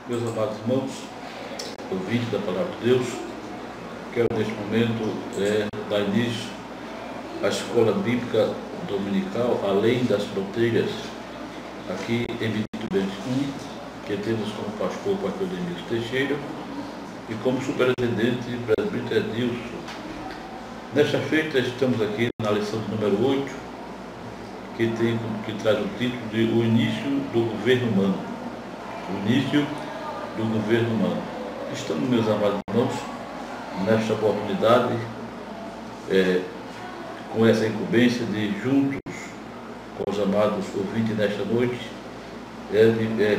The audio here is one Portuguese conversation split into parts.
Meus amados irmãos, ouvintes da Palavra de Deus, quero neste momento dar início à Escola Bíblica Dominical, além das fronteiras, aqui em Benito Bentinho, que temos como pastor o pastor Demilson Teixeira e como superintendente o presbítero Edilson. Nesta feita estamos aqui na lição número 8, que traz o título de O Início do Governo Humano. O início do governo humano. Estamos, meus amados irmãos, nesta oportunidade, com essa incumbência de, juntos com os amados ouvintes nesta noite,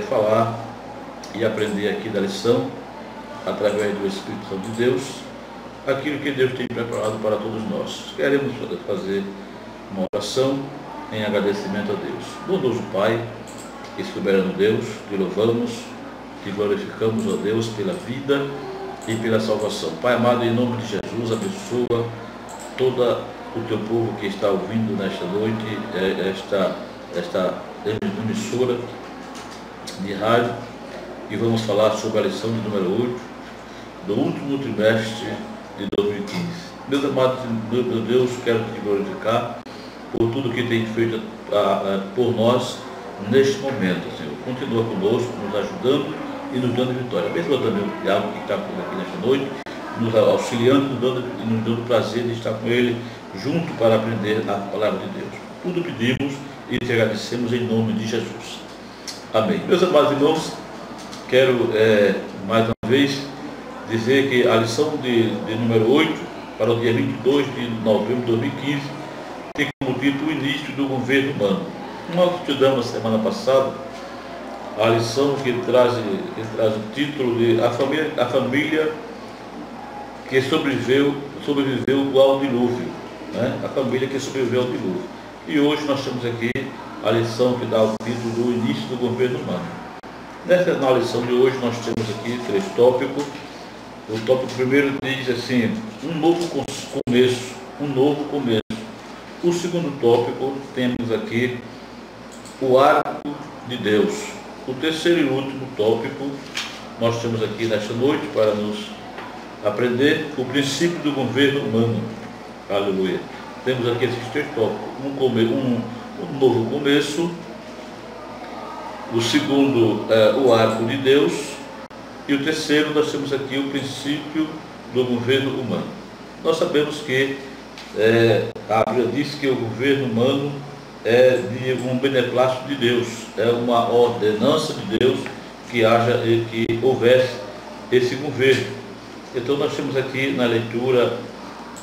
falar e aprender aqui da lição, através do Espírito Santo de Deus, aquilo que Deus tem preparado para todos nós. Queremos fazer uma oração em agradecimento a Deus. Bondoso Pai e soberano Deus, te louvamos, te glorificamos, ó Deus, pela vida e pela salvação. Pai amado, em nome de Jesus, abençoa todo o teu povo que está ouvindo nesta noite, esta emissora de rádio, e vamos falar sobre a lição de número 8 do último trimestre de 2015. Meus amados, meu Deus, quero te glorificar por tudo que tem feito por nós neste momento, Senhor. Continua conosco, nos ajudando e nos dando vitória. Abençoa também o diabo que está aqui nesta noite, nos auxiliando e nos dando prazer de estar com ele junto para aprender a palavra de Deus. Tudo pedimos e te agradecemos em nome de Jesus. Amém. Meus amados irmãos, quero mais uma vez dizer que a lição de número 8 para o dia 22 de novembro de 2015 tem como título O Início do Governo Humano. Nós estudamos semana passada a lição que traz o título de A Família que sobreviveu ao dilúvio, né? A família que sobreviveu ao dilúvio. E hoje nós temos aqui a lição que dá o título do Início do Governo Humano. Na lição de hoje nós temos aqui 3 tópicos. O tópico primeiro diz assim: um novo começo. O segundo tópico temos aqui o arco de Deus. O terceiro e último tópico nós temos aqui nesta noite para nos aprender o princípio do governo humano. Aleluia. Temos aqui esses 3 tópicos: um novo começo, o segundo o arco de Deus, e o terceiro nós temos aqui o princípio do governo humano. Nós sabemos que a Bíblia diz que o governo humano é de um beneplácito de Deus, é uma ordenança de Deus que houvesse esse governo. Então nós temos aqui na leitura,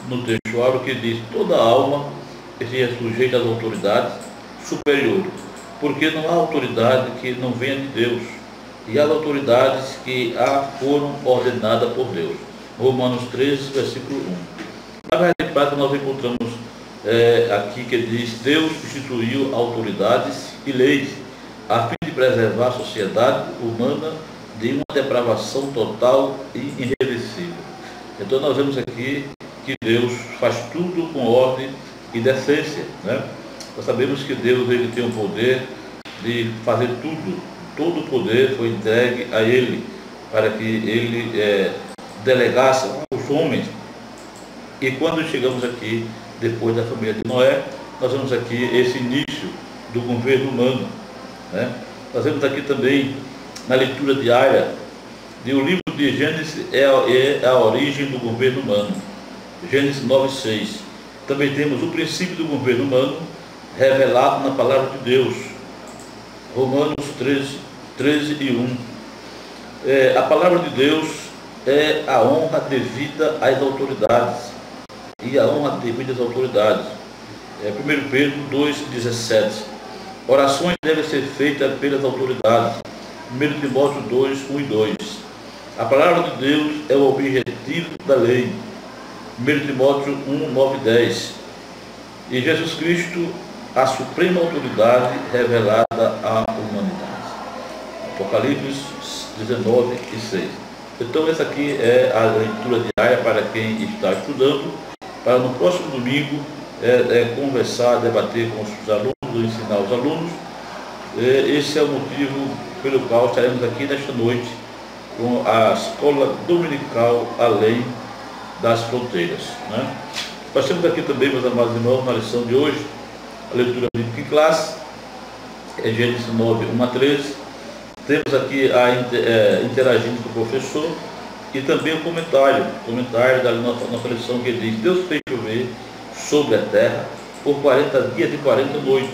no textuário, que diz: toda alma seja sujeita às autoridades superiores, porque não há autoridade que não venha de Deus, e as autoridades que foram ordenadas por Deus. Romanos 13, versículo 1. Na verdade prática nós encontramos aqui que diz: Deus instituiu autoridades e leis a fim de preservar a sociedade humana de uma depravação total e irreversível. Então nós vemos aqui que Deus faz tudo com ordem e decência, né? Nós sabemos que Deus ele tem o poder de fazer tudo. Todo o poder foi entregue a Ele para que Ele delegasse aos homens. E quando chegamos aqui, depois da família de Noé, nós vemos aqui esse início do governo humano, né? Nós vemos aqui também, na leitura diária, o livro de Gênesis é a origem do governo humano. Gênesis 9:6. Também temos o princípio do governo humano revelado na palavra de Deus. Romanos 13 e 1. A palavra de Deus é a honra devida às autoridades. E a honra devida às autoridades. 1 Pedro 2,17. Orações devem ser feitas pelas autoridades. 1 Timóteo 2, 1 e 2. A palavra de Deus é o objetivo da lei. 1 Timóteo 1, 9 e 10. E Jesus Cristo, a suprema autoridade revelada à humanidade. Apocalipse 19 e 6. Então essa aqui é a leitura diária para quem está estudando, para no próximo domingo conversar, debater com os alunos, ensinar os alunos. Esse é o motivo pelo qual estaremos aqui nesta noite com a escola dominical além das fronteiras, né? Nós temos aqui também, meus amados irmãos, na lição de hoje, a leitura bíblica em classe, é Gênesis 9, 1 a 13. Temos aqui interagindo com o professor e também o comentário da nossa lição, que diz: Deus fez chover sobre a terra por 40 dias e 40 noites.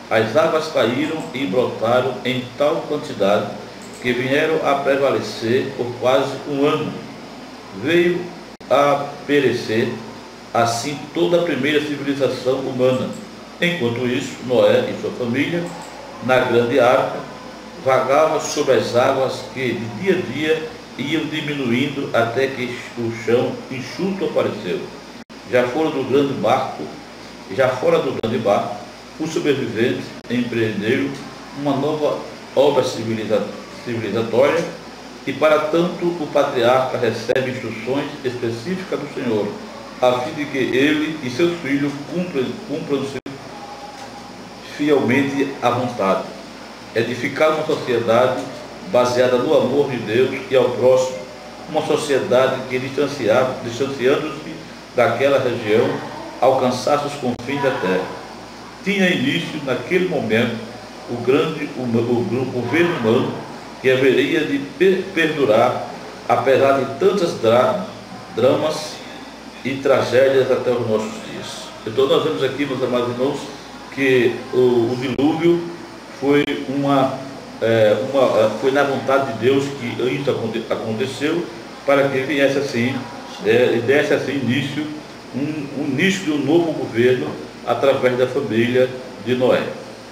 As águas caíram e brotaram em tal quantidade que vieram a prevalecer por quase um ano. Veio a perecer assim toda a primeira civilização humana. Enquanto isso, Noé e sua família, na grande arca, vagavam sobre as águas que de dia a dia iam diminuindo até que o chão enxuto apareceu. Já fora do grande barco, os sobreviventes empreenderam uma nova obra civilizatória, e para tanto o patriarca recebe instruções específicas do Senhor, a fim de que ele e seus filhos cumpram fielmente a vontade, edificar uma sociedade baseada no amor de Deus e ao próximo, uma sociedade que, distanciando-se daquela região, alcançasse os confins da terra. Tinha início, naquele momento, o governo humano, que haveria de perdurar, apesar de tantas dramas e tragédias até os nossos dias. Então nós vemos aqui, meus amados irmãos, que o dilúvio foi foi na vontade de Deus que isso aconteceu, para que viesse assim, e desse assim início, início de um novo governo através da família de Noé.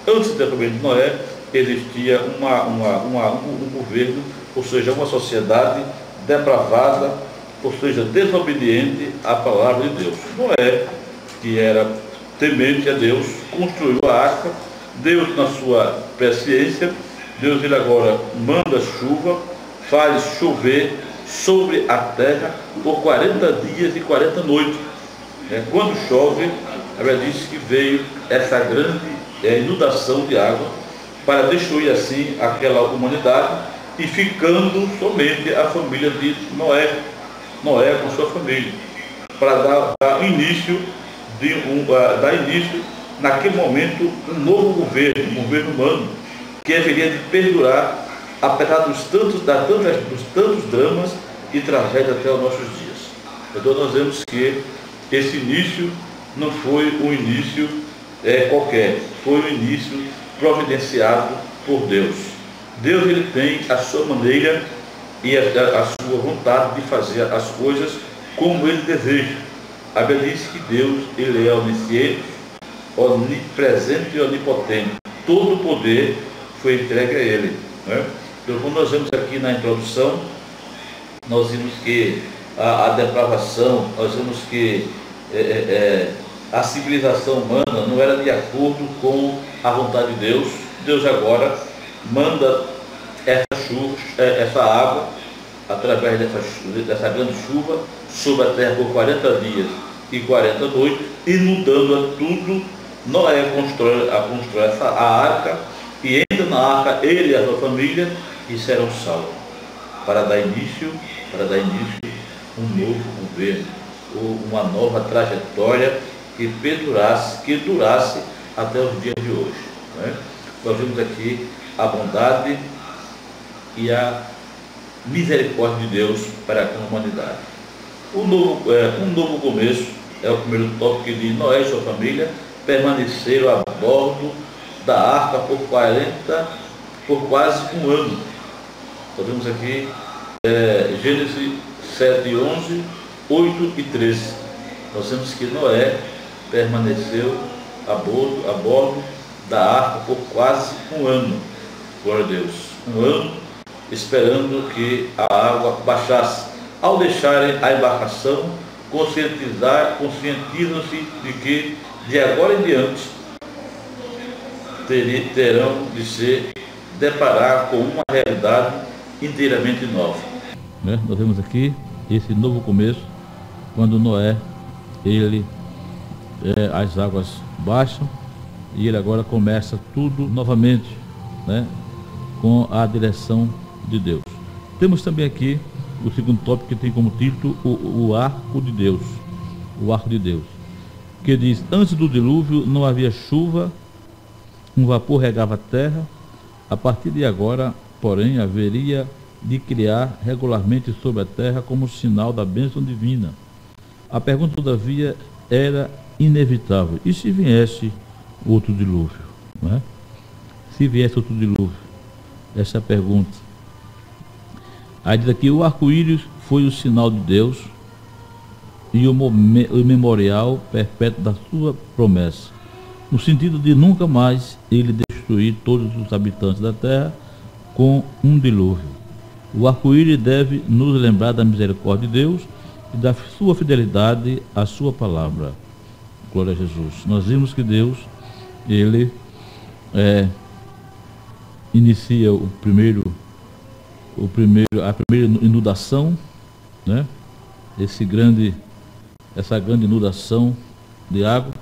Antes da família de Noé existia um governo, ou seja, uma sociedade depravada, ou seja, desobediente à palavra de Deus. Noé, que era temente a Deus, construiu a arca. Deus, na sua presciência, Deus ele agora manda chuva, faz chover sobre a terra por 40 dias e 40 noites. Quando chove, a Bíblia diz que veio essa grande inundação de água para destruir assim aquela humanidade, e ficando somente a família de Noé com sua família, para dar início naquele momento um novo governo, um governo humano, que haveria de perdurar apesar dos tantos dramas e tragédias até os nossos dias. Então nós vemos que esse início não foi um início qualquer, foi um início providenciado por Deus. Deus ele tem a sua maneira e a sua vontade de fazer as coisas como ele deseja. A Bíblia diz que Deus ele é onisciente, onipresente e onipotente. Todo o poder foi entregue a ele, né? Então, quando nós vemos aqui na introdução, nós vimos que a depravação, nós vemos que a civilização humana não era de acordo com a vontade de Deus. Deus agora manda essa água, através dessa grande chuva, sobre a terra por 40 dias e 40 noites, inundando tudo. Noé constrói a arca, e entra na arca ele e a sua família, e serão salvos, para dar início um novo governo, ou uma nova trajetória que durasse até os dias de hoje, né? Nós vemos aqui a bondade e a misericórdia de Deus para com a humanidade. Um novo começo é o primeiro tópico, que diz: Noé e sua família permaneceram a bordo da arca por quase um ano. Nós vemos aqui Gênesis 7, 11, 8 e 13. Nós vemos que Noé permaneceu a bordo da arca por quase um ano. Glória a Deus. Um ano esperando que a água baixasse. Ao deixarem a embarcação, conscientizam-se de que de agora em diante terão de se deparar com uma realidade inteiramente nova. Nós vemos aqui esse novo começo, quando Noé, as águas baixam, e ele agora começa tudo novamente, né, com a direção de Deus. Temos também aqui o segundo tópico, que tem como título o Arco de Deus. O Arco de Deus, que diz: antes do dilúvio não havia chuva, um vapor regava a terra. A partir de agora, porém, haveria de criar regularmente sobre a terra como sinal da bênção divina. A pergunta, todavia, era inevitável: e se viesse outro dilúvio? Não é? Se viesse outro dilúvio? Essa é a pergunta. Aí diz aqui: o arco-íris foi o sinal de Deus e o memorial perpétuo da sua promessa, no sentido de nunca mais ele destruir todos os habitantes da terra com um dilúvio. O arco-íris deve nos lembrar da misericórdia de Deus e da sua fidelidade à sua palavra. Glória a Jesus. Nós vimos que Deus, ele inicia a primeira inundação, né? Essa grande inundação de água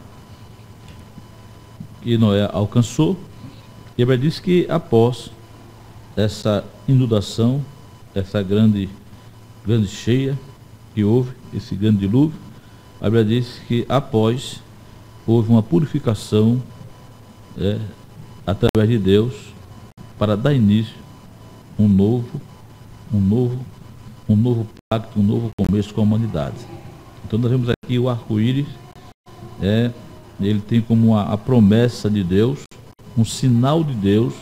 que Noé alcançou. E a Bíblia diz que após essa inundação, essa grande cheia que houve, esse grande dilúvio, a Bíblia diz que após houve uma purificação através de Deus para dar início um novo pacto, um novo começo com a humanidade. Então nós vemos aqui o arco-íris, ele tem como a promessa de Deus, um sinal de Deus,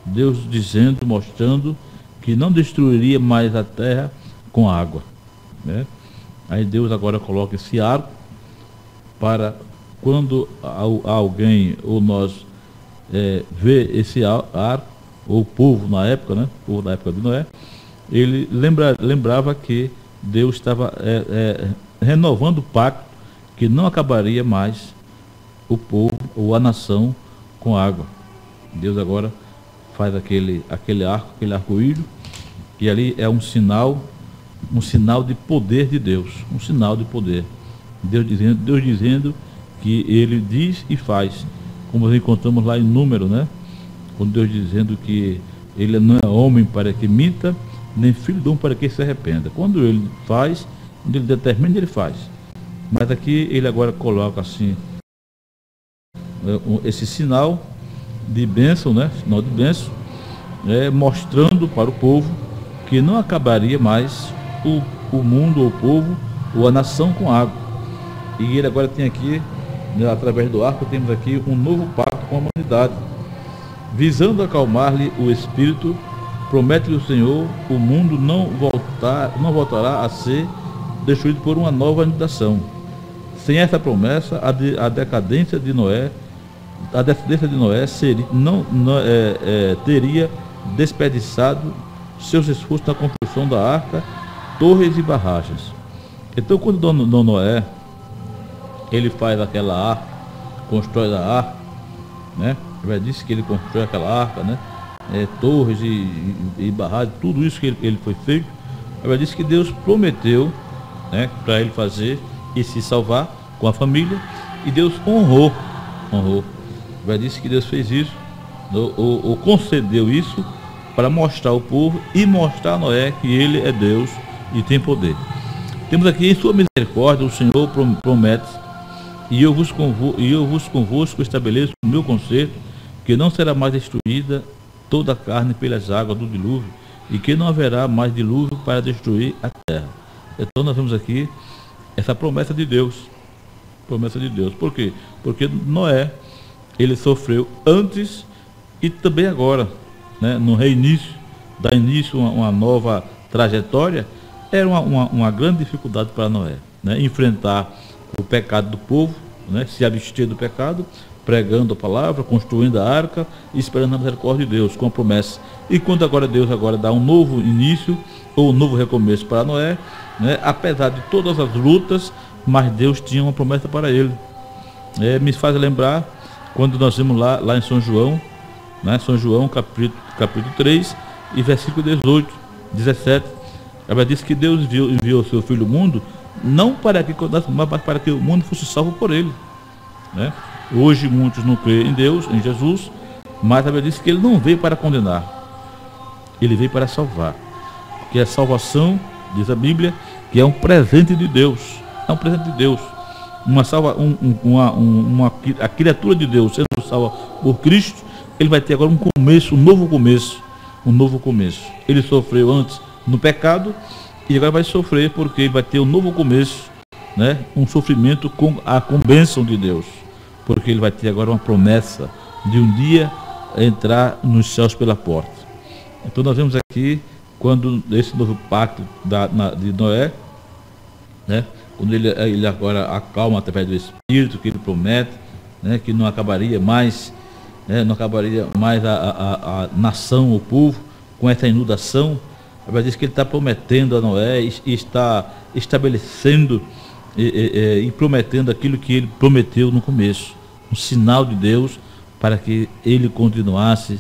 Deus dizendo, mostrando que não destruiria mais a terra com água, né? Aí Deus agora coloca esse arco para quando alguém ou nós vê esse arco, ou o povo na época, né? O povo da época de Noé, ele lembrava que Deus estava renovando o pacto, que não acabaria mais o povo ou a nação com água. Deus agora faz aquele arco-íris, e ali é um sinal de poder de Deus, um sinal de poder. Deus dizendo que ele diz e faz, como nós encontramos lá em Número, né? Com Deus dizendo que ele não é homem para que minta, nem filho de homem para que se arrependa. Quando ele faz, quando ele determina, ele faz. Mas aqui ele agora coloca assim esse sinal de bênção, né? Sinal de bênção, mostrando para o povo que não acabaria mais o mundo, ou o povo, ou a nação com água. E ele agora tem aqui, né, através do arco, temos aqui um novo pacto com a humanidade. Visando acalmar-lhe o espírito, promete-lhe o Senhor: o mundo não voltará a ser destruído por uma nova inundação. Sem essa promessa, a decadência de Noé teria desperdiçado seus esforços na construção da arca, torres e barragens. Então, quando Dom Noé ele faz aquela arca, constrói a arca, né? Já disse que ele constrói aquela arca, né? Torres e barragens, tudo isso que ele foi feito. Já disse que Deus prometeu, né, para ele fazer e se salvar com a família, e Deus honrou. Já disse que Deus fez isso, ou concedeu isso para mostrar ao povo e mostrar a Noé que ele é Deus e tem poder. Temos aqui: em sua misericórdia o Senhor promete: e eu vos convosco estabeleço o meu concerto, que não será mais destruída toda a carne pelas águas do dilúvio, e que não haverá mais dilúvio para destruir a terra. Então nós vemos aqui essa promessa de Deus. Por quê? Porque Noé, ele sofreu antes e também agora, né? No reinício, dar início a uma nova trajetória, era uma grande dificuldade para Noé, né? Enfrentar o pecado do povo, né? Se abster do pecado, pregando a palavra, construindo a arca e esperando a misericórdia de Deus, com a promessa. E quando agora Deus dá um novo início, ou um novo recomeço para Noé, né? Apesar de todas as lutas, mas Deus tinha uma promessa para ele. Me faz lembrar quando nós vimos lá em São João, né? São João capítulo 3 e versículo 17. Ela diz que Deus enviou o seu Filho ao mundo, não para que condenasse, mas para que o mundo fosse salvo por ele, né? Hoje muitos não creem em Deus, em Jesus, mas a Bíblia diz que ele não veio para condenar, ele veio para salvar. Porque que a salvação, diz a Bíblia, que é um presente de Deus. É um presente de Deus. A criatura de Deus sendo salva por Cristo, ele vai ter agora um começo, um novo começo. Ele sofreu antes no pecado e agora vai sofrer porque ele vai ter um novo começo, né? Um sofrimento com bênção de Deus, porque ele vai ter agora uma promessa de um dia entrar nos céus pela porta. Então nós vemos aqui quando esse novo pacto de Noé, né? Quando ele agora acalma através do Espírito que ele promete, né? Que não acabaria mais, a nação, o povo, com essa inundação. A Bíblia diz que ele está prometendo a Noé e está estabelecendo e prometendo aquilo que ele prometeu no começo, um sinal de Deus para que ele continuasse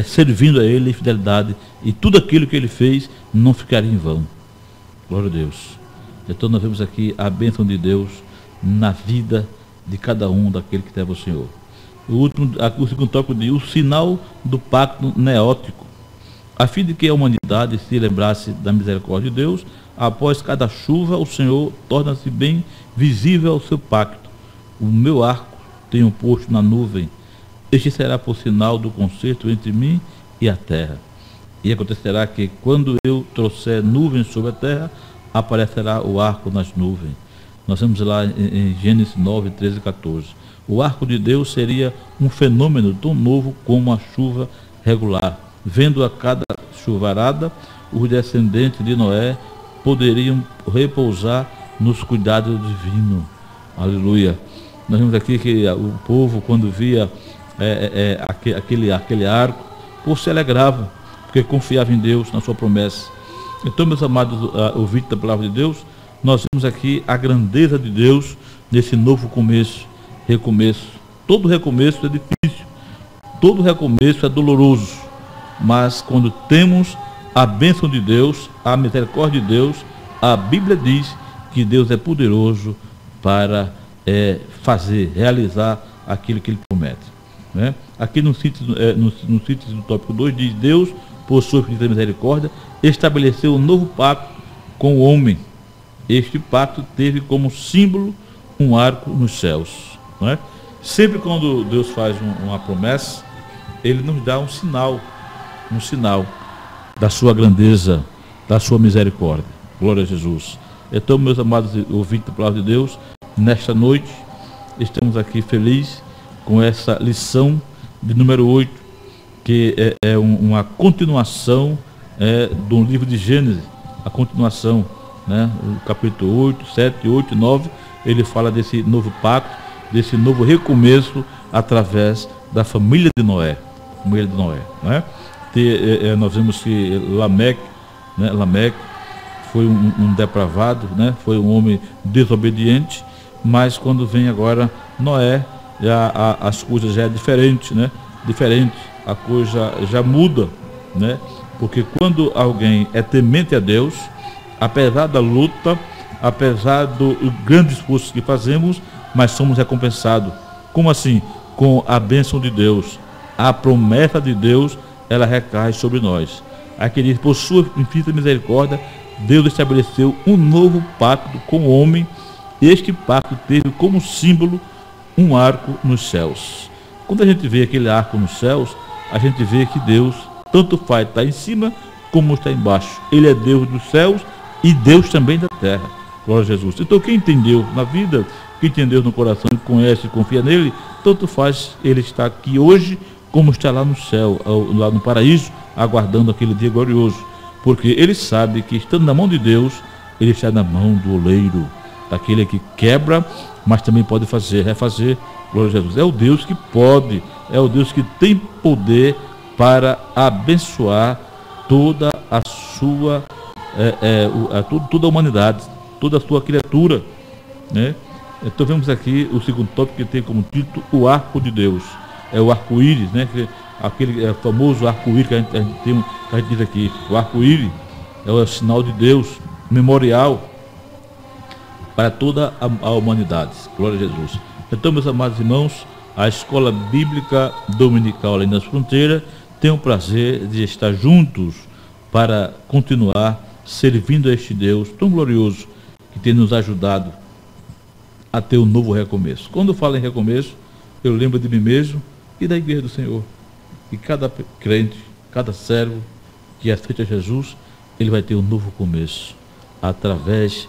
servindo a ele em fidelidade, e tudo aquilo que ele fez não ficaria em vão. Glória a Deus. Então nós vemos aqui a bênção de Deus na vida de cada um daquele que serve o Senhor. O segundo tópico diz: o sinal do pacto neótico, a fim de que a humanidade se lembrasse da misericórdia de Deus. Após cada chuva, o Senhor torna-se bem visível ao seu pacto. O meu arco tenho posto na nuvem. Este será por sinal do concerto entre mim e a terra. E acontecerá que, quando eu trouxer nuvens sobre a terra, aparecerá o arco nas nuvens. Nós vemos lá em Gênesis 9, 13 e 14. O arco de Deus seria um fenômeno tão novo como a chuva regular. Vendo a cada chuvarada, os descendentes de Noé poderiam repousar nos cuidados divinos. Aleluia. Nós vemos aqui que o povo, quando via aquele arco, se alegrava, porque confiava em Deus, na sua promessa. Então, meus amados ouvintes da palavra de Deus, nós vemos aqui a grandeza de Deus nesse novo recomeço. Todo recomeço é difícil, todo recomeço é doloroso, mas quando temos a bênção de Deus, a misericórdia de Deus, a Bíblia diz que Deus é poderoso para realizar aquilo que Ele promete, né? Aqui no sítio do tópico 2 diz: Deus, por sua infinita misericórdia, estabeleceu um novo pacto com o homem. Este pacto teve como símbolo um arco nos céus, não é? Sempre quando Deus faz uma promessa, Ele nos dá um sinal da sua grandeza, da sua misericórdia. Glória a Jesus. Então, meus amados ouvintes da palavra de Deus, nesta noite estamos aqui felizes com essa lição de número 8, que é uma continuação do livro de Gênesis, a continuação, né? O capítulo 8, 7, 8 e 9, ele fala desse novo pacto, desse novo recomeço através da família de Noé, né? Nós vemos que Lameque foi um depravado, né? Foi um homem desobediente, mas quando vem agora Noé, as coisas já é diferente, né? A coisa já muda, né? Porque quando alguém é temente a Deus, apesar da luta, apesar do grande esforço que fazemos, mas somos recompensados. Como assim? Com a bênção de Deus, a promessa de Deus, ela recai sobre nós. Aqui diz: por sua infinita misericórdia, Deus estabeleceu um novo pacto com o homem. Este pacto teve como símbolo um arco nos céus. Quando a gente vê aquele arco nos céus, a gente vê que Deus tanto faz estar em cima como está embaixo. Ele é Deus dos céus e Deus também da terra. Glória a Jesus. Então, quem entendeu na vida, quem entendeu no coração, conhece e confia nele, tanto faz ele estar aqui hoje como está lá no céu, lá no paraíso, aguardando aquele dia glorioso. Porque ele sabe que, estando na mão de Deus, ele está na mão do oleiro, daquele que quebra, mas também pode refazer. Glória a Jesus. É o Deus que pode, é o Deus que tem poder para abençoar toda a sua, toda a humanidade, toda a sua criatura, né? Então vemos aqui o segundo tópico, que tem como título o arco de Deus. É o arco-íris, né? Aquele famoso arco-íris que a gente diz aqui. O arco-íris é o sinal de Deus, memorial para toda a humanidade. Glória a Jesus. Então, meus amados irmãos, a Escola Bíblica Dominical Além das Fronteiras tem o prazer de estar juntos para continuar servindo a este Deus tão glorioso que tem nos ajudado a ter um novo recomeço. Quando eu falo em recomeço, eu lembro de mim mesmo e da igreja do Senhor. E cada crente, cada servo que aceita Jesus, ele vai ter um novo começo, através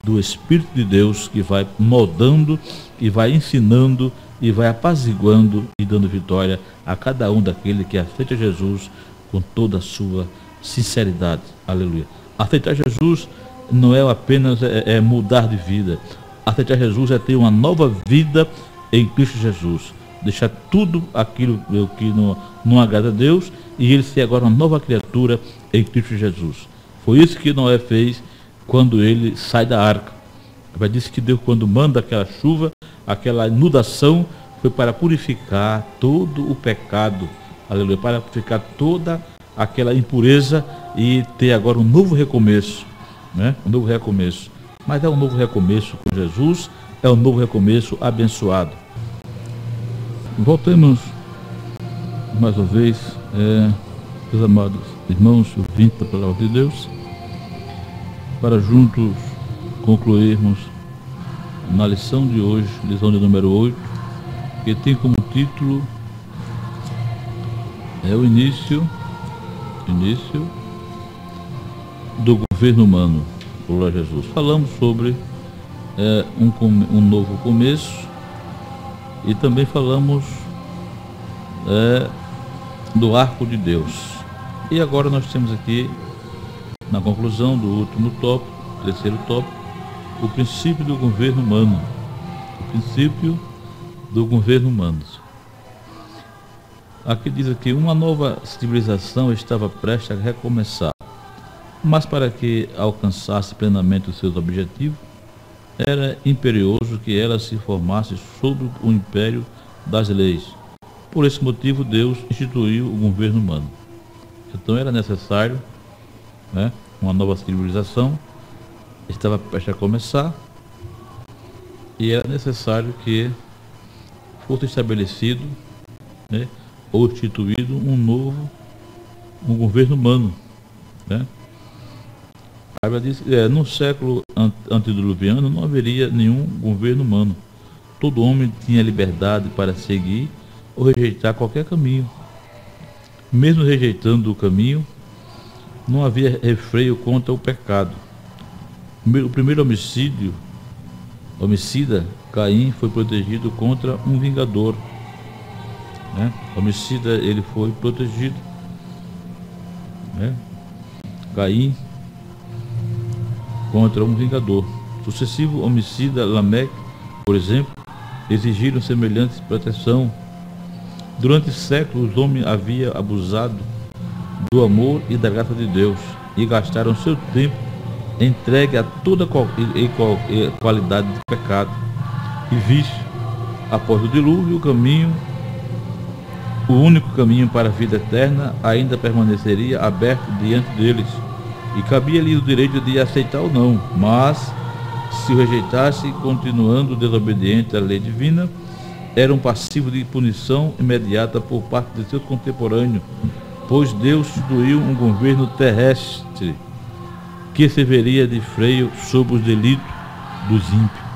do Espírito de Deus, que vai moldando e vai ensinando e vai apaziguando e dando vitória a cada um daquele que aceita Jesus com toda a sua sinceridade. Aleluia. Aceitar Jesus não é apenas mudar de vida. Aceitar Jesus é ter uma nova vida em Cristo Jesus. Deixar tudo aquilo que não agrada a Deus e ele ser agora uma nova criatura em Cristo Jesus. Foi isso que Noé fez quando ele sai da arca. Vai dizer que Deus, quando manda aquela chuva, aquela inundação, foi para purificar todo o pecado, aleluia, para purificar toda aquela impureza e ter agora um novo recomeço, né? Um novo recomeço. Mas é um novo recomeço com Jesus, é um novo recomeço abençoado. Voltemos mais uma vez, meus amados irmãos, ouvintes da palavra de Deus, para juntos concluirmos na lição de hoje, lição de número 8, que tem como título o início do governo humano. Glória a Jesus. Falamos sobre um novo começo e também falamos do arco de Deus. E agora nós temos aqui, na conclusão do último tópico, terceiro tópico, o princípio do governo humano. O princípio do governo humano. Aqui diz que uma nova civilização estava prestes a recomeçar, mas para que alcançasse plenamente os seus objetivos, era imperioso que ela se formasse sob o império das leis. Por esse motivo, Deus instituiu o governo humano. Então era necessário, uma nova civilização estava prestes a começar e era necessário que fosse estabelecido, ou instituído um governo humano, A Bíblia diz que no século antediluviano não haveria nenhum governo humano. Todo homem tinha liberdade para seguir ou rejeitar qualquer caminho. Mesmo rejeitando o caminho, não havia refreio contra o pecado. O primeiro homicida, Caim, foi protegido contra um vingador. O homicida, ele foi protegido. Caim contra um vingador. Sucessivo homicida, Lameque, por exemplo, exigiram semelhante proteção. Durante séculos, os homens haviam abusado do amor e da graça de Deus e gastaram seu tempo entregue a toda qualidade de pecado e vício. Após o dilúvio, o único caminho para a vida eterna ainda permaneceria aberto diante deles, e cabia-lhe o direito de aceitar ou não, mas se o rejeitasse, continuando desobediente à lei divina, era um passivo de punição imediata por parte de seus contemporâneos, pois Deus instituiu um governo terrestre que serviria de freio sobre os delitos dos ímpios.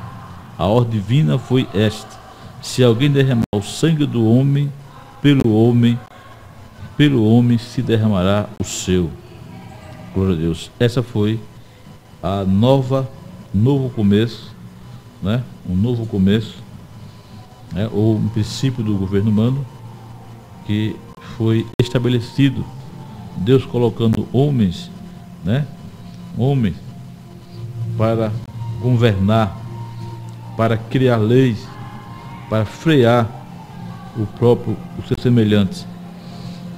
A ordem divina foi esta: se alguém derramar o sangue do homem, pelo homem se derramará o seu. Glória a Deus. Essa foi a novo começo, um novo começo, ou um princípio do governo humano que foi estabelecido. Deus colocando homens para governar, para criar leis, para frear os seus semelhantes.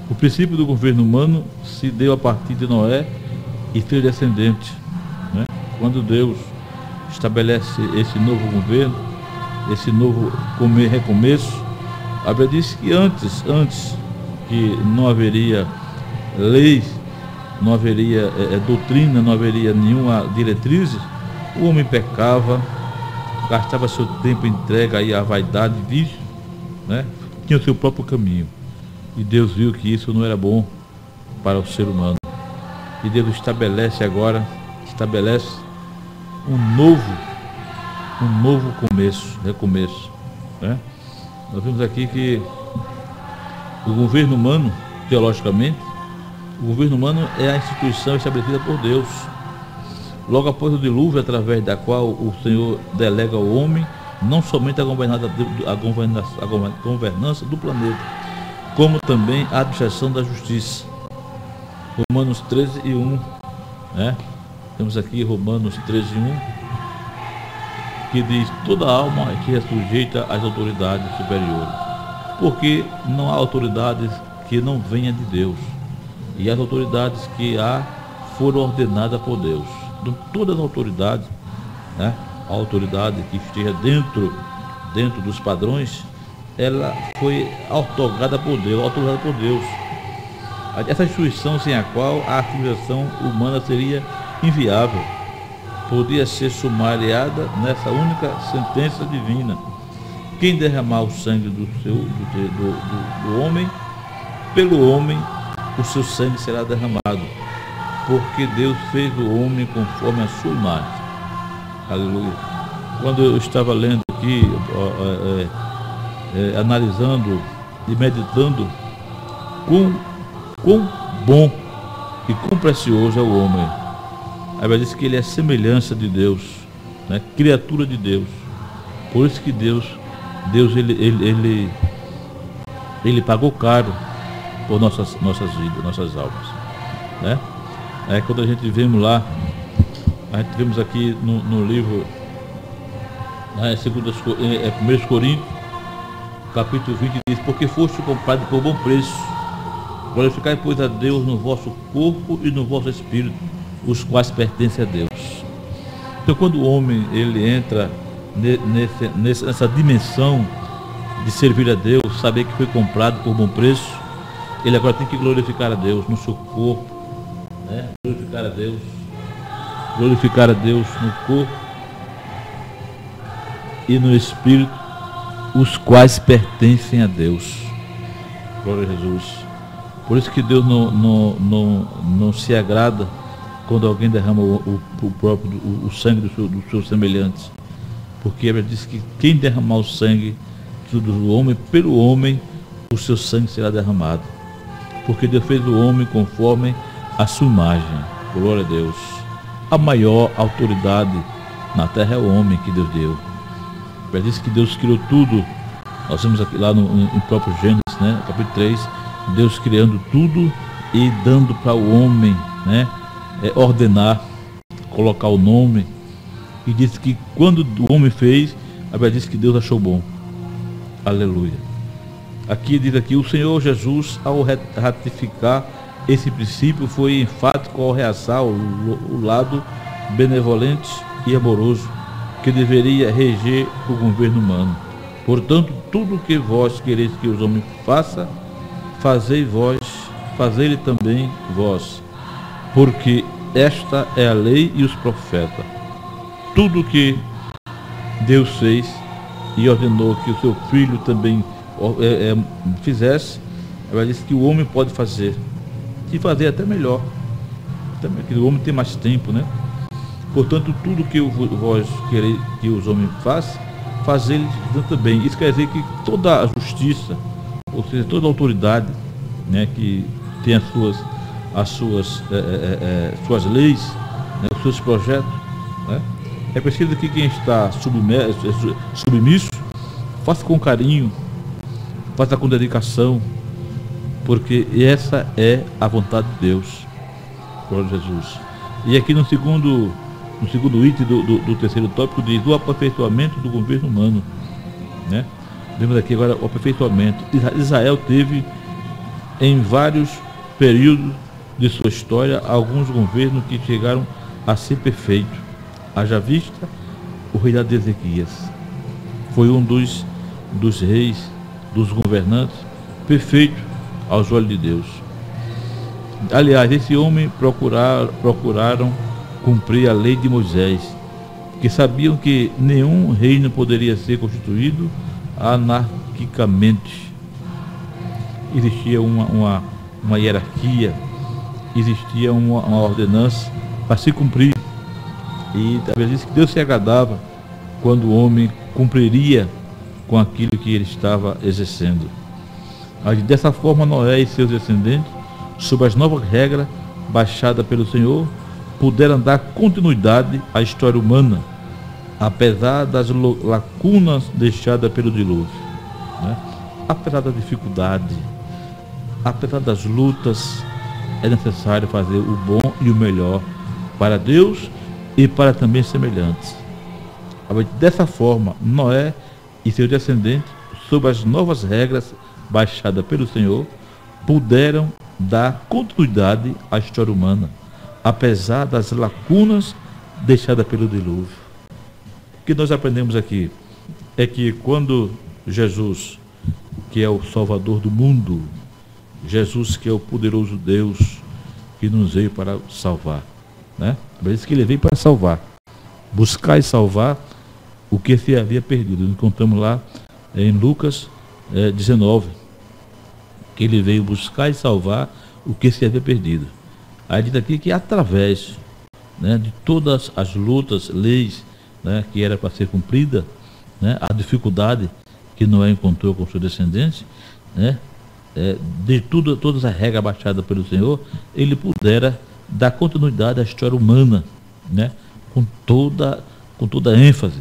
O princípio do governo humano se deu a partir de Noé e seus descendentes. Quando Deus estabelece esse novo governo, esse novo recomeço, a Bíblia diz que antes que não haveria leis, não haveria doutrina, não haveria nenhuma diretriz, o homem pecava, gastava seu tempo entregue aí à vaidade e vício, tinha o seu próprio caminho. E Deus viu que isso não era bom para o ser humano. E Deus estabelece um novo recomeço, né? Nós vimos aqui que o governo humano, teologicamente, o governo humano é a instituição estabelecida por Deus, logo após o dilúvio, através da qual o Senhor delega ao homem não somente a governança do planeta, como também a administração da justiça. Romanos 13:1, né? Temos aqui Romanos 13:1, que diz: toda alma que é sujeita às autoridades superiores, porque não há autoridades que não venham de Deus, e as autoridades que há foram ordenadas por Deus. Então, todas as autoridades, né? A autoridade que esteja dentro dos padrões, ela foi outorgada por Deus. Essa instituição sem a qual a civilização humana seria inviável, podia ser sumariada nessa única sentença divina: quem derramar o sangue do homem, pelo homem o seu sangue será derramado, porque Deus fez o homem conforme a sua imagem. Aleluia. Quando eu estava lendo aqui, analisando e meditando quão bom e quão precioso é o homem, a Bíblia diz que ele é semelhança de Deus, né? Criatura de Deus. Por isso que Deus ele pagou caro por nossas vidas, nossas almas, né? Quando a gente vemos lá, a gente vemos aqui no livro, né, 1 Coríntios, capítulo 20, diz: porque foste comprado por bom preço, glorificai, pois, a Deus no vosso corpo e no vosso espírito, os quais pertencem a Deus. Então, quando o homem ele entra nessa dimensão de servir a Deus, saber que foi comprado por bom preço, ele agora tem que glorificar a Deus no seu corpo, né? Glorificar a Deus no corpo e no espírito, os quais pertencem a Deus. Glória a Jesus. Por isso que Deus não se agrada quando alguém derrama o sangue dos seus semelhantes, porque a Bíblia diz que quem derramar o sangue do homem, pelo homem o seu sangue será derramado, porque Deus fez o homem conforme a sua imagem. Glória a Deus. A maior autoridade na terra é o homem que Deus deu. A Bíblia diz que Deus criou tudo. Nós vemos aqui lá em próprio Gênesis, né, capítulo 3, Deus criando tudo e dando para o homem, né, ordenar, colocar o nome. E diz que quando o homem fez, a Bíblia diz que Deus achou bom. Aleluia. Aqui diz aqui: o Senhor Jesus, ao ratificar esse princípio, foi enfático ao realçar o lado benevolente e amoroso que deveria reger o governo humano. Portanto, tudo o que vós quereis que os homens façam, fazei vós, fazei-lhe também vós, porque esta é a lei e os profetas. Tudo que Deus fez e ordenou que o seu filho também fizesse, ela disse que o homem pode fazer, e fazer até melhor, que o homem tem mais tempo, né? Portanto, tudo que vós quereis que os homens façam, fazei-lhes também. Isso quer dizer que toda a justiça, ou seja, toda a autoridade, né, que tem as suas leis, né, os seus projetos, né, é preciso que quem está submisso faça com carinho, faça com dedicação, porque essa é a vontade de Deus. Glória a Jesus. E aqui no segundo item do terceiro tópico diz: o aperfeiçoamento do governo humano, né? Vemos aqui agora o aperfeiçoamento. Israel teve em vários períodos de sua história alguns governos que chegaram a ser perfeitos. Haja vista o rei de Ezequias, foi um dos reis, dos governantes perfeito aos olhos de Deus. Aliás, esse homem procuraram cumprir a lei de Moisés, que sabiam que nenhum reino poderia ser constituído anarquicamente. Existia uma hierarquia, existia uma ordenança para se cumprir. E a Bíblia diz que Deus se agradava quando o homem cumpriria com aquilo que ele estava exercendo. Mas dessa forma, Noé e seus descendentes, sob as novas regras baixadas pelo Senhor, puderam dar continuidade à história humana, apesar das lacunas deixadas pelo dilúvio, né? Apesar da dificuldade, apesar das lutas, é necessário fazer o bom e o melhor para Deus e para também semelhantes. Dessa forma, Noé e seus descendentes, sob as novas regras baixadas pelo Senhor, puderam dar continuidade à história humana, apesar das lacunas deixadas pelo dilúvio. O que nós aprendemos aqui é que quando Jesus, que é o Salvador do mundo, Jesus, que é o poderoso Deus que nos veio para salvar, né? Parece que ele veio para salvar, buscar e salvar o que se havia perdido. Nós encontramos lá em Lucas 19, que ele veio buscar e salvar o que se havia perdido. Aí diz aqui que através, né, de todas as lutas, leis, né, que era para ser cumprida, né, a dificuldade que Noé encontrou com seus descendentes, né, de todas as regras baixadas pelo Senhor, ele pudera dar continuidade à história humana, né, com toda a ênfase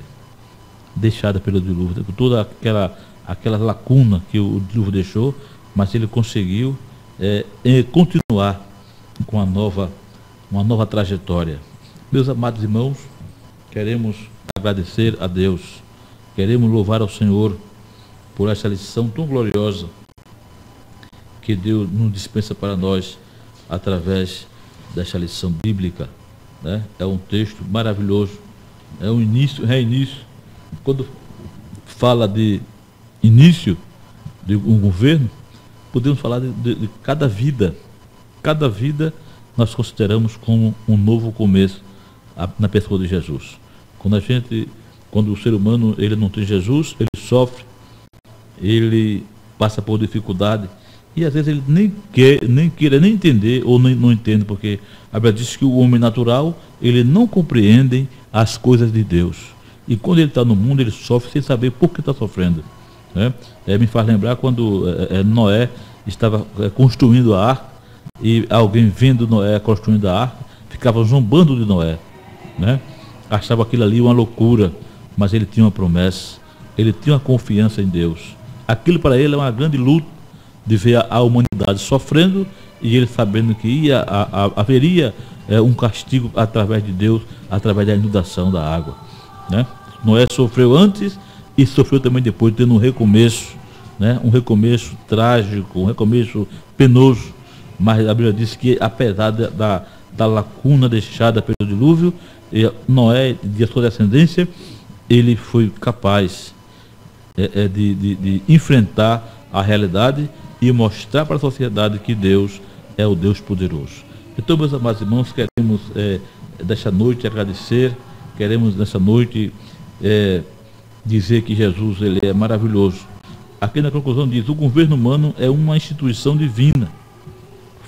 deixada pelo dilúvio, com toda aquela lacuna que o dilúvio deixou, mas ele conseguiu continuar com uma nova trajetória. Meus amados irmãos, queremos agradecer a Deus, queremos louvar ao Senhor por essa lição tão gloriosa que Deus nos dispensa para nós através desta lição bíblica, né? É um texto maravilhoso, é um reinício. Quando fala de início de um governo, podemos falar de cada vida. Cada vida nós consideramos como um novo começo na pessoa de Jesus. Quando o ser humano ele não tem Jesus, ele sofre, ele passa por dificuldade e às vezes ele nem queira nem entender ou não entende, porque a Bíblia diz que o homem natural ele não compreende as coisas de Deus. E quando ele está no mundo, ele sofre sem saber por que está sofrendo, né? Me faz lembrar quando Noé estava construindo a arca e alguém vendo Noé construindo a arca, ficava zombando de Noé, né? Achava aquilo ali uma loucura, mas ele tinha uma promessa, ele tinha uma confiança em Deus. Aquilo para ele é uma grande luta de ver a humanidade sofrendo e ele sabendo que haveria um castigo através de Deus, através da inundação da água, né? Noé sofreu antes e sofreu também depois, tendo um recomeço, né? Um recomeço trágico, um recomeço penoso, mas a Bíblia diz que apesar da lacuna deixada pelo dilúvio, Noé e a sua descendência, ele foi capaz de enfrentar a realidade e mostrar para a sociedade que Deus é o Deus poderoso. Então, meus amados irmãos, queremos desta noite agradecer, queremos nessa noite dizer que Jesus ele é maravilhoso. Aqui na conclusão diz: o governo humano é uma instituição divina,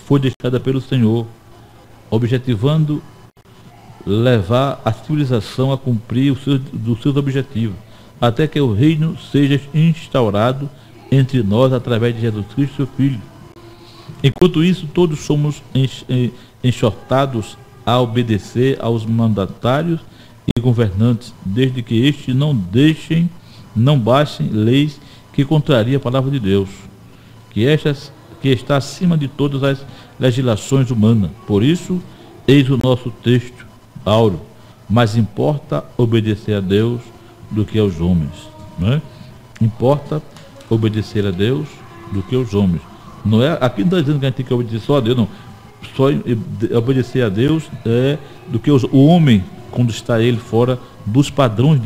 foi deixada pelo Senhor, objetivando levar a civilização a cumprir os seus objetivos, até que o reino seja instaurado entre nós através de Jesus Cristo, seu Filho. Enquanto isso, todos somos exortados a obedecer aos mandatários e governantes, desde que estes não baixem leis que contrariam a palavra de Deus, que está acima de todas as legislações humanas. Por isso, eis o nosso texto áureo: mais importa obedecer a Deus do que aos homens, né? Importa obedecer a Deus do que aos homens. Não é, aqui não está dizendo que a gente tem que obedecer só a Deus, não. Só obedecer a Deus do que o homem, quando está ele fora dos padrões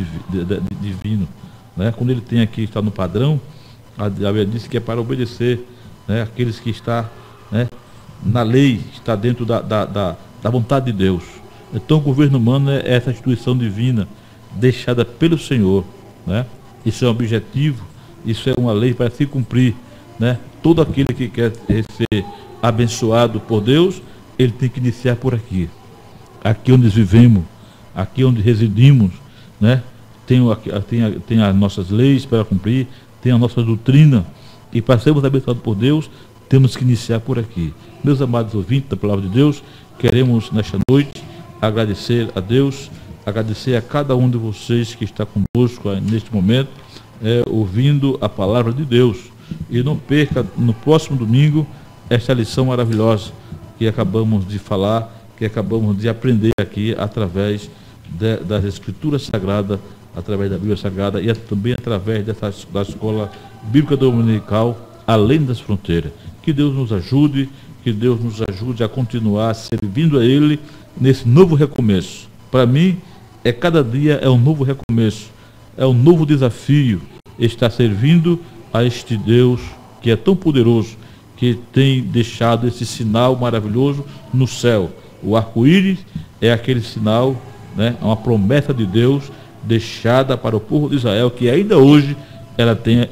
divinos, né? Quando ele tem aqui, está no padrão, a Bíblia diz que é para obedecer, né? Aqueles que estão, né, na lei, está dentro da vontade de Deus. Então o governo humano é essa instituição divina deixada pelo Senhor, né? Isso é um objetivo, isso é uma lei para se cumprir, né? Todo aquele que quer ser abençoado por Deus, ele tem que iniciar por aqui. Aqui onde vivemos, aqui onde residimos, né? Tem as nossas leis para cumprir, tem a nossa doutrina, e para sermos abençoados por Deus, temos que iniciar por aqui. Meus amados ouvintes da Palavra de Deus, queremos nesta noite agradecer a Deus, agradecer a cada um de vocês que está conosco neste momento, ouvindo a Palavra de Deus. E não perca no próximo domingo esta lição maravilhosa que acabamos de falar, que acabamos de aprender aqui através das Escrituras Sagradas, através da Bíblia Sagrada e também através da Escola Bíblica Dominical Além das Fronteiras. Que Deus nos ajude, que Deus nos ajude a continuar servindo a Ele nesse novo recomeço. Para mim, cada dia é um novo recomeço, é um novo desafio estar servindo a este Deus que é tão poderoso, que tem deixado esse sinal maravilhoso no céu. O arco-íris é aquele sinal, né, uma promessa de Deus deixada para o povo de Israel, que ainda hoje ela tem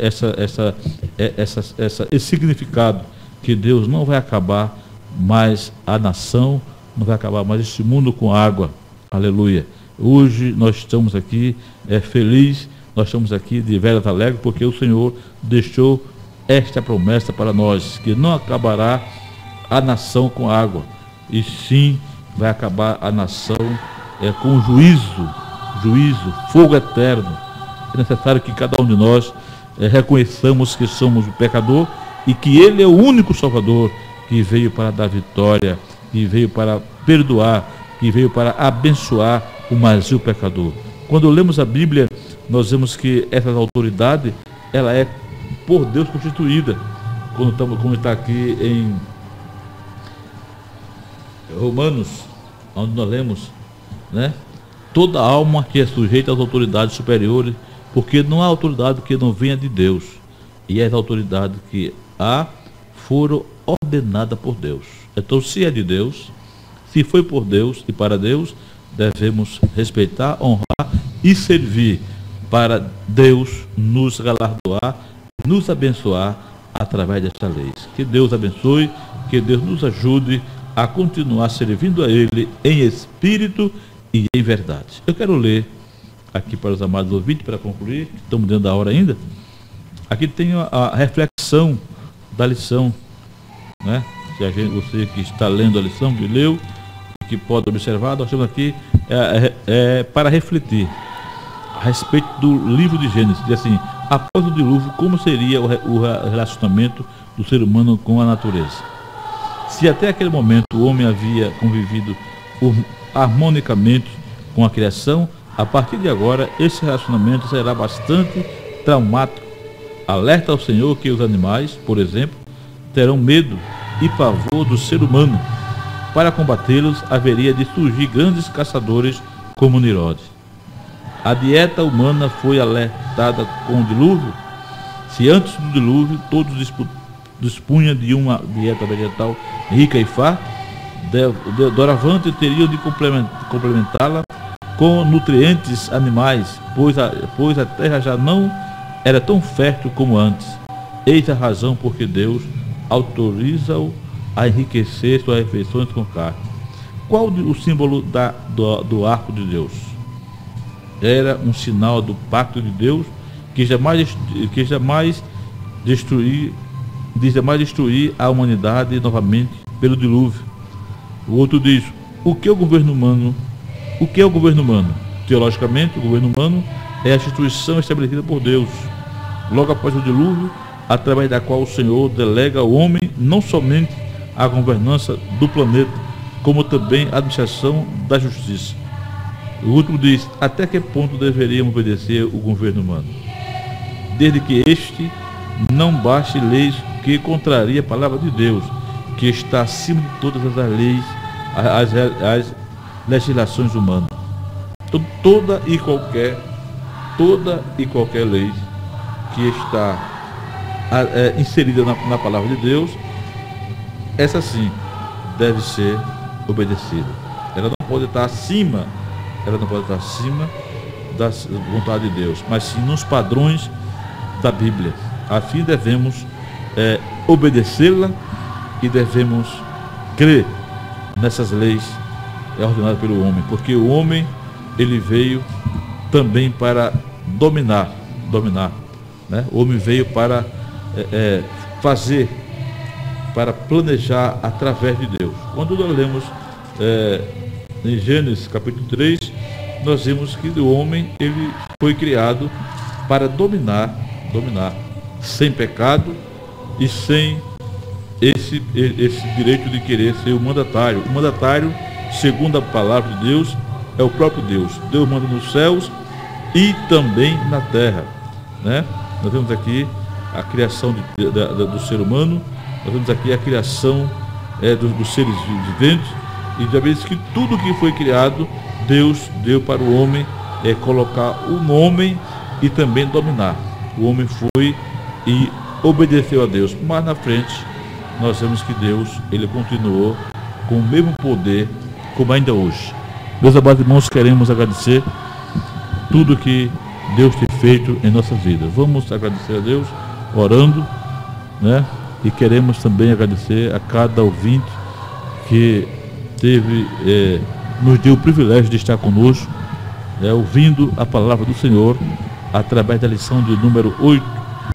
esse significado, que Deus não vai acabar mais a nação, não vai acabar mais este mundo com água. Aleluia. Hoje nós estamos aqui felizes, nós estamos aqui de veras alegres, porque o Senhor deixou esta promessa para nós, que não acabará a nação com água, e sim vai acabar a nação com juízo, fogo eterno. É necessário que cada um de nós reconheçamos que somos o pecador e que Ele é o único Salvador que veio para dar vitória, que veio para perdoar, que veio para abençoar o mais vil pecador. Quando lemos a Bíblia, nós vemos que essa autoridade, ela é por Deus constituída. Como está aqui em Romanos, onde nós lemos, né? Toda alma que é sujeita às autoridades superiores, porque não há autoridade que não venha de Deus, e as autoridades que foram ordenadas por Deus. Então, se é de Deus, se foi por Deus e para Deus, devemos respeitar, honrar e servir, para Deus nos galardoar, nos abençoar através destas leis. Que Deus abençoe, que Deus nos ajude a continuar servindo a Ele em espírito e em verdade. Eu quero ler aqui para os amados ouvintes, para concluir, estamos dentro da hora ainda. Aqui tem a reflexão da lição, né? Você que está lendo a lição, que leu, que pode observar, nós temos aqui para refletir a respeito do livro de Gênesis. Diz assim: após o dilúvio, como seria o relacionamento do ser humano com a natureza? Se até aquele momento o homem havia convivido harmonicamente com a criação, a partir de agora esse relacionamento será bastante traumático. Alerta ao Senhor que os animais, por exemplo, terão medo e pavor do ser humano. Para combatê-los, haveria de surgir grandes caçadores como Nimrod. A dieta humana foi alertada com o dilúvio. Se antes do dilúvio todos dispunham de uma dieta vegetal rica e farta, doravante teriam de complementá-la com nutrientes animais, pois a terra já não era tão fértil como antes. Eis a razão por que Deus autoriza-o a enriquecer suas refeições com carne. Qual o símbolo do arco de Deus? Era um sinal do pacto de Deus que jamais destruir a humanidade novamente pelo dilúvio. O outro diz: o que é o governo humano? O que é o governo humano? Teologicamente, o governo humano é a instituição estabelecida por Deus logo após o dilúvio, através da qual o Senhor delega ao homem não somente a governança do planeta, como também a administração da justiça. O último diz: até que ponto deveríamos obedecer o governo humano? Desde que este não baixe leis que contraria a palavra de Deus, que está acima de todas as leis, as legislações humanas. Então, toda e qualquer lei que está inserida na palavra de Deus, essa sim deve ser obedecida. Ela não pode estar acima da vontade de Deus, mas sim nos padrões da Bíblia. Assim devemos obedecê-la e devemos crer nessas leis ordenadas pelo homem, porque o homem ele veio também para dominar, né? O homem veio para fazer, para planejar através de Deus. Quando nós lemos em Gênesis capítulo 3, nós vimos que o homem ele foi criado para dominar, sem pecado e sem esse direito de querer ser o mandatário. O mandatário, segundo a palavra de Deus, é o próprio Deus. Deus manda nos céus e também na terra, né? Nós vemos aqui a criação do ser humano, nós vemos aqui a criação dos seres viventes, e já vemos que tudo que foi criado, Deus deu para o homem colocar um homem e também dominar. O homem foi e obedeceu a Deus, mas na frente nós vemos que Deus ele continuou com o mesmo poder como ainda hoje. Meus amados irmãos, queremos agradecer tudo que Deus tem feito em nossa vida. Vamos agradecer a Deus orando, né? E queremos também agradecer a cada ouvinte que nos deu o privilégio de estar conosco, ouvindo a palavra do Senhor através da lição de número 8